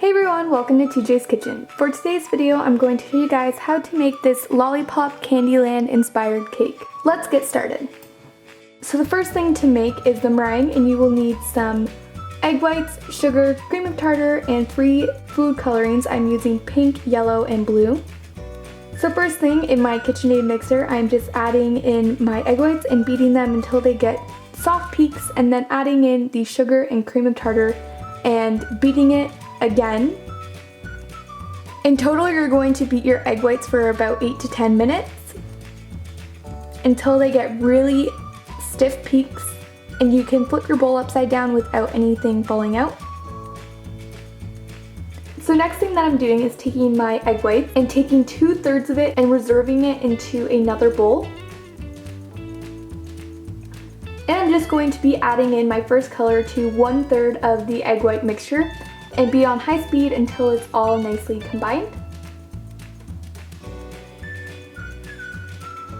Hey everyone, welcome to TJ's Kitchen. For today's video, I'm going to show you guys how to make this Lollipop Candyland inspired cake. Let's get started. So the first thing to make is the meringue, and you will need some egg whites, sugar, cream of tartar, and 3 food colorings. I'm using pink, yellow, and blue. So first thing, in my KitchenAid mixer, I'm just adding in my egg whites and beating them until they get soft peaks, and then adding in the sugar and cream of tartar and beating it again. In total, you're going to beat your egg whites for about 8 to 10 minutes until they get really stiff peaks, and you can flip your bowl upside down without anything falling out. So next thing that I'm doing is taking my egg whites and taking 2/3 of it and reserving it into another bowl. And I'm just going to be adding in my first color to 1/3 of the egg white mixture and be on high speed until it's all nicely combined.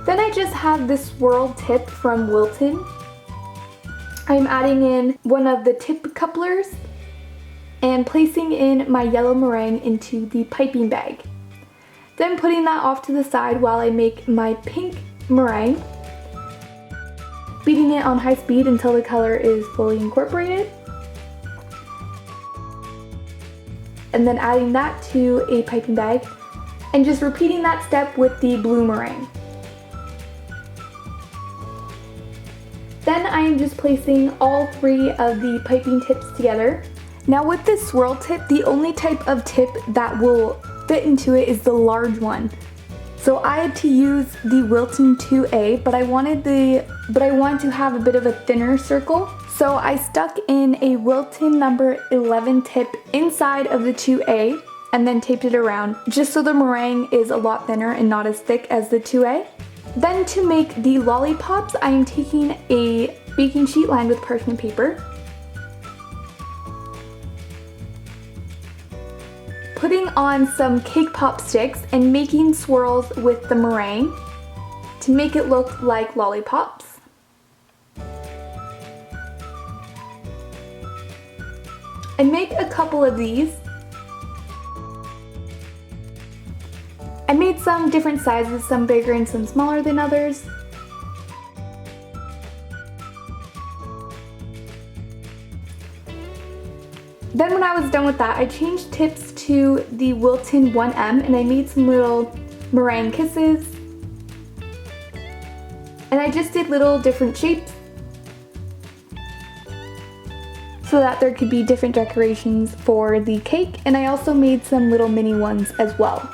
Then I just have this swirl tip from Wilton. I'm adding in one of the tip couplers and placing in my yellow meringue into the piping bag. Then putting that off to the side while I make my pink meringue, beating it on high speed until the color is fully incorporated, and then adding that to a piping bag and just repeating that step with the blue meringue. Then I am just placing all 3 of the piping tips together. Now with this swirl tip, the only type of tip that will fit into it is the large one. So I had to use the Wilton 2A, but I wanted to have a bit of a thinner circle. So I stuck in a Wilton number 11 tip inside of the 2A and then taped it around, just so the meringue is a lot thinner and not as thick as the 2A. Then to make the lollipops, I am taking a baking sheet lined with parchment paper, putting on some cake pop sticks and making swirls with the meringue to make it look like lollipops. I make a couple of these. I made some different sizes, some bigger and some smaller than others. Then when I was done with that, I changed tips to the Wilton 1M and I made some little meringue kisses. And I just did little different shapes so that there could be different decorations for the cake, and I also made some little mini ones as well.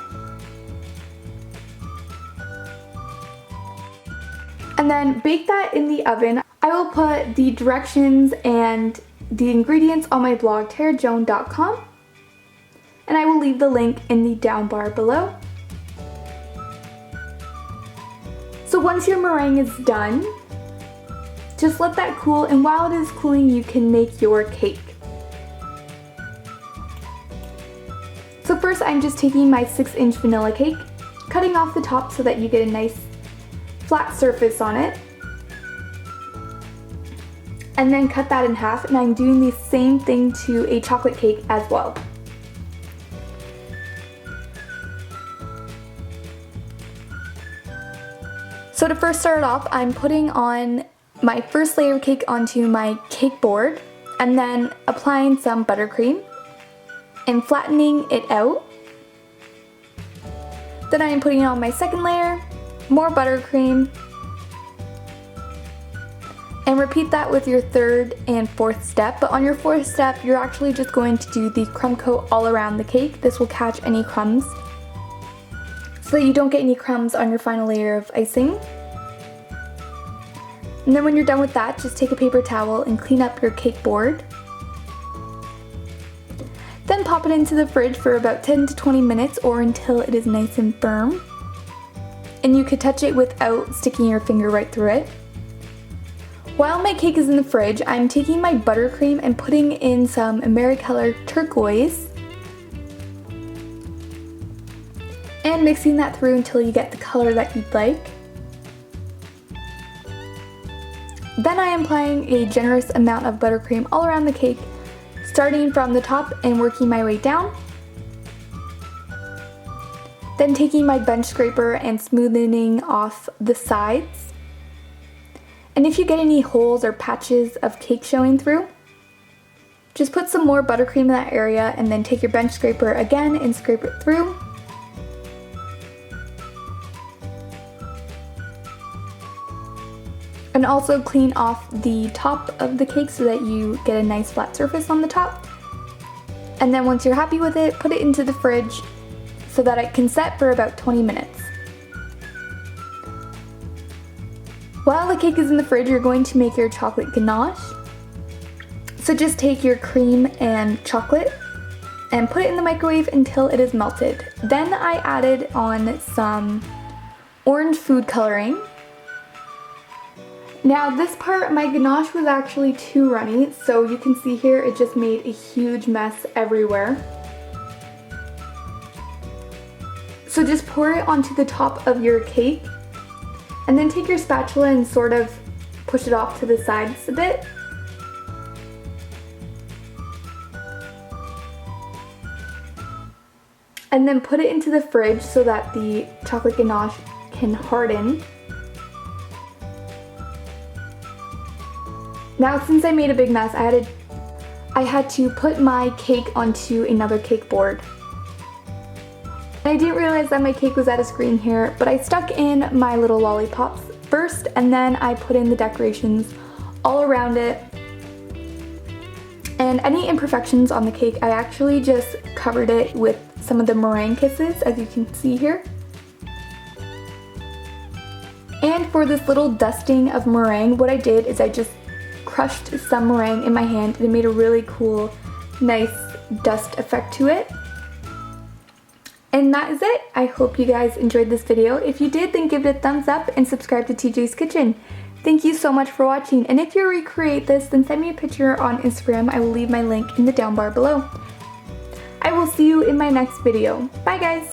And then bake that in the oven. I will put the directions and the ingredients on my blog, tarajoan.com, and I will leave the link in the down bar below. So once your meringue is done, just let that cool, and while it is cooling, you can make your cake. So first I'm just taking my 6-inch vanilla cake, cutting off the top so that you get a nice flat surface on it, and then cut that in half, and I'm doing the same thing to a chocolate cake as well. So to first start off, I'm putting on my first layer of cake onto my cake board and then applying some buttercream and flattening it out. Then I am putting on my second layer, more buttercream, and repeat that with your 3rd and 4th step. But on your 4th step, you're actually just going to do the crumb coat all around the cake. This will catch any crumbs so that you don't get any crumbs on your final layer of icing. And then when you're done with that, just take a paper towel and clean up your cake board. Then pop it into the fridge for about 10 to 20 minutes or until it is nice and firm. And you could touch it without sticking your finger right through it. While my cake is in the fridge, I'm taking my buttercream and putting in some Americolor turquoise and mixing that through until you get the color that you'd like. Then I am applying a generous amount of buttercream all around the cake starting from the top and working my way down. Then taking my bench scraper and smoothing off the sides. And if you get any holes or patches of cake showing through, just put some more buttercream in that area and then take your bench scraper again and scrape it through. And also clean off the top of the cake so that you get a nice flat surface on the top. And then once you're happy with it, put it into the fridge so that it can set for about 20 minutes. While the cake is in the fridge, you're going to make your chocolate ganache. So just take your cream and chocolate and put it in the microwave until it is melted. Then I added on some orange food coloring. Now this part, my ganache was actually too runny, so you can see here it just made a huge mess everywhere. So just pour it onto the top of your cake and then take your spatula and sort of push it off to the sides a bit. And then put it into the fridge so that the chocolate ganache can harden. Now since I made a big mess, I had to put my cake onto another cake board. I didn't realize that my cake was out of screen here, but I stuck in my little lollipops first and then I put in the decorations all around it. And any imperfections on the cake, I actually just covered it with some of the meringue kisses, as you can see here. And for this little dusting of meringue, what I did is I just crushed some meringue in my hand and it made a really cool, nice dust effect to it. And that is it. I hope you guys enjoyed this video. If you did, then give it a thumbs up and subscribe to TJ's Kitchen. Thank you so much for watching, and if you recreate this, then send me a picture on Instagram. I will leave my link in the down bar below. I will see you in my next video. Bye guys!